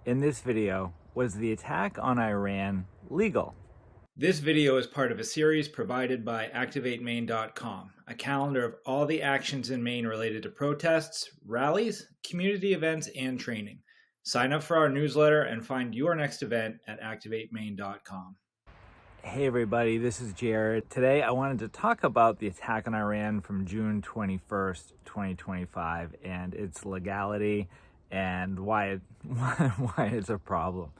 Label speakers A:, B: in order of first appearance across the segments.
A: In this video, was the attack on Iran legal?
B: This video is part of a series provided by ActivateMaine.com, a calendar of all the actions in Maine related to protests, rallies, community events, and training. Sign up for our newsletter and find your next event at ActivateMaine.com.
A: Hey everybody, this is Jared. Today I wanted to talk about the attack on Iran from June 21st, 2025 and its legality and why it's a problem.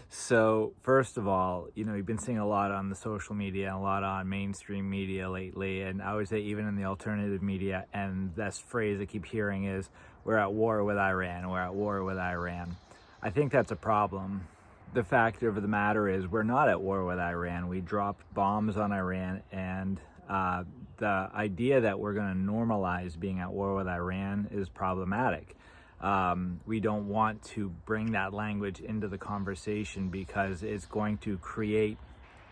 A: So first of all, you've been seeing a lot on the social media, a lot on mainstream media lately, and I would say even in the alternative media, and this phrase I keep hearing is, we're at war with Iran, we're at war with Iran. I think that's a problem. The fact of the matter is we're not at war with Iran. We dropped bombs on Iran, and the idea that we're going to normalize being at war with Iran is problematic. We don't want to bring that language into the conversation because it's going to create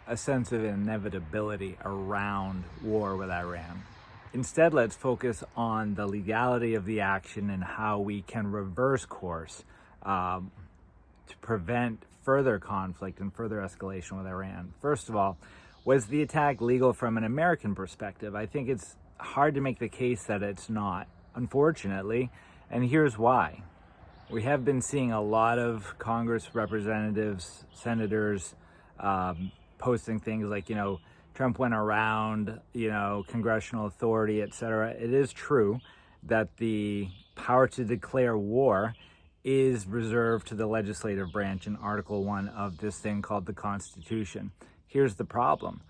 A: a sense of inevitability around war with Iran. Instead, let's focus on the legality of the action and how we can reverse course to prevent further conflict and further escalation with Iran. First of all, was the attack legal from an American perspective? I think it's hard to make the case that it's not, unfortunately, and here's why. We have been seeing a lot of Congress representatives, senators, posting things like, Trump went around, congressional authority, etc. It is true that the power to declare war is reserved to the legislative branch in Article 1 of this thing called the Constitution. Here's the problem.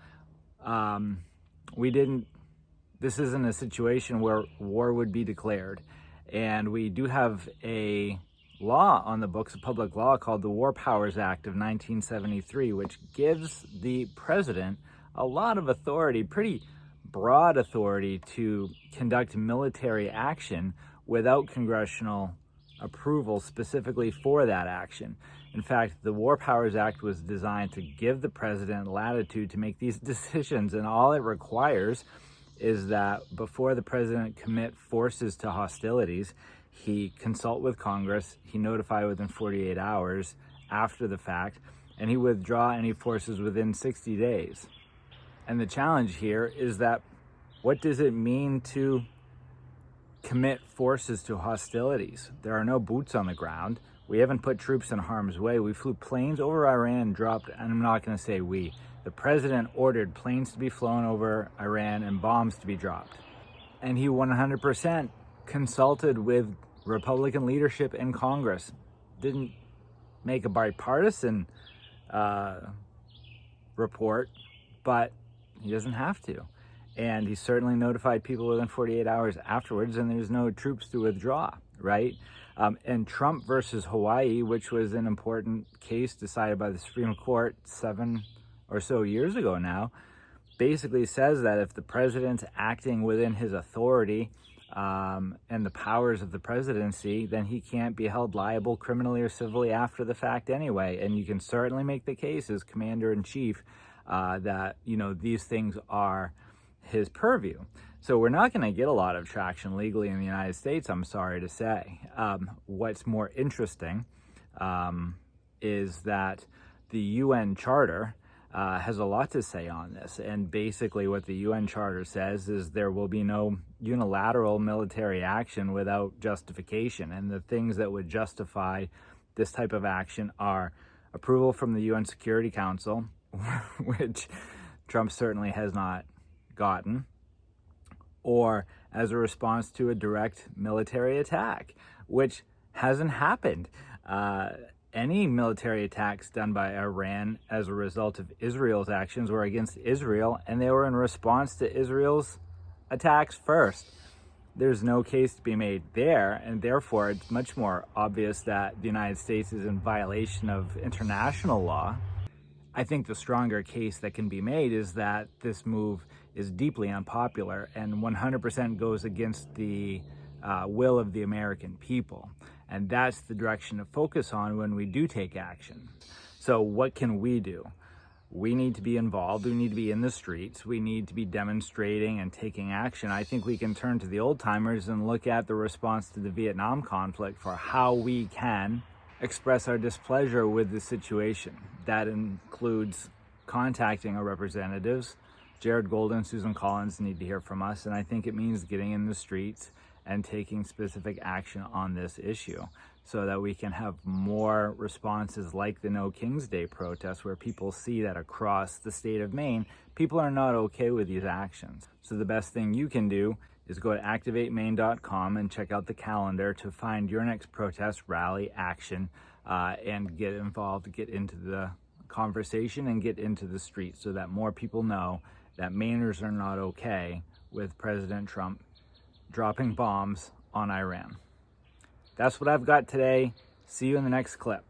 A: This isn't a situation where war would be declared. And we do have a law on the books, a public law called the War Powers Act of 1973, which gives the president a lot of authority, pretty broad authority, to conduct military action without congressional approval specifically for that action. In fact, the War Powers Act was designed to give the president latitude to make these decisions, and all it requires is that before the president commit forces to hostilities, he consult with Congress, he notify within 48 hours after the fact, and he withdraw any forces within 60 days. And the challenge here is that, what does it mean to commit forces to hostilities? There are no boots on the ground. We haven't put troops in harm's way. We flew planes over Iran and dropped, and I'm not going to say we. The president ordered planes to be flown over Iran and bombs to be dropped. And he 100% consulted with Republican leadership in Congress. Didn't make a bipartisan report, but he doesn't have to. And he certainly notified people within 48 hours afterwards, and there's no troops to withdraw, right? And Trump versus Hawaii, which was an important case decided by the Supreme Court 7 or so years ago now, basically says that if the president's acting within his authority and the powers of the presidency, then he can't be held liable criminally or civilly after the fact anyway. And you can certainly make the case as commander-in-chief that, these things are his purview. So we're not going to get a lot of traction legally in the United States, I'm sorry to say. What's more interesting is that the UN Charter has a lot to say on this. And basically what the UN Charter says is there will be no unilateral military action without justification. And the things that would justify this type of action are approval from the UN Security Council, which Trump certainly has not gotten, or as a response to a direct military attack, which hasn't happened. Any military attacks done by Iran as a result of Israel's actions were against Israel, and they were in response to Israel's attacks first. There's no case to be made there, and therefore it's much more obvious that the United States is in violation of international law. I think the stronger case that can be made is that this move is deeply unpopular and 100% goes against the will of the American people. And that's the direction to focus on when we do take action. So what can we do? We need to be involved. We need to be in the streets. We need to be demonstrating and taking action. I think we can turn to the old timers and look at the response to the Vietnam conflict for how we can express our displeasure with the situation. That includes contacting our representatives. Jared Golden, Susan Collins need to hear from us, and I think it means getting in the streets and taking specific action on this issue so that we can have more responses like the No King's Day protest, where people see that across the state of Maine, people are not okay with these actions. So the best thing you can do is go to activatemaine.com and check out the calendar to find your next protest, rally, action, and get involved, get into the conversation and get into the streets so that more people know that Mainers are not okay with President Trump dropping bombs on Iran. That's what I've got today. See you in the next clip.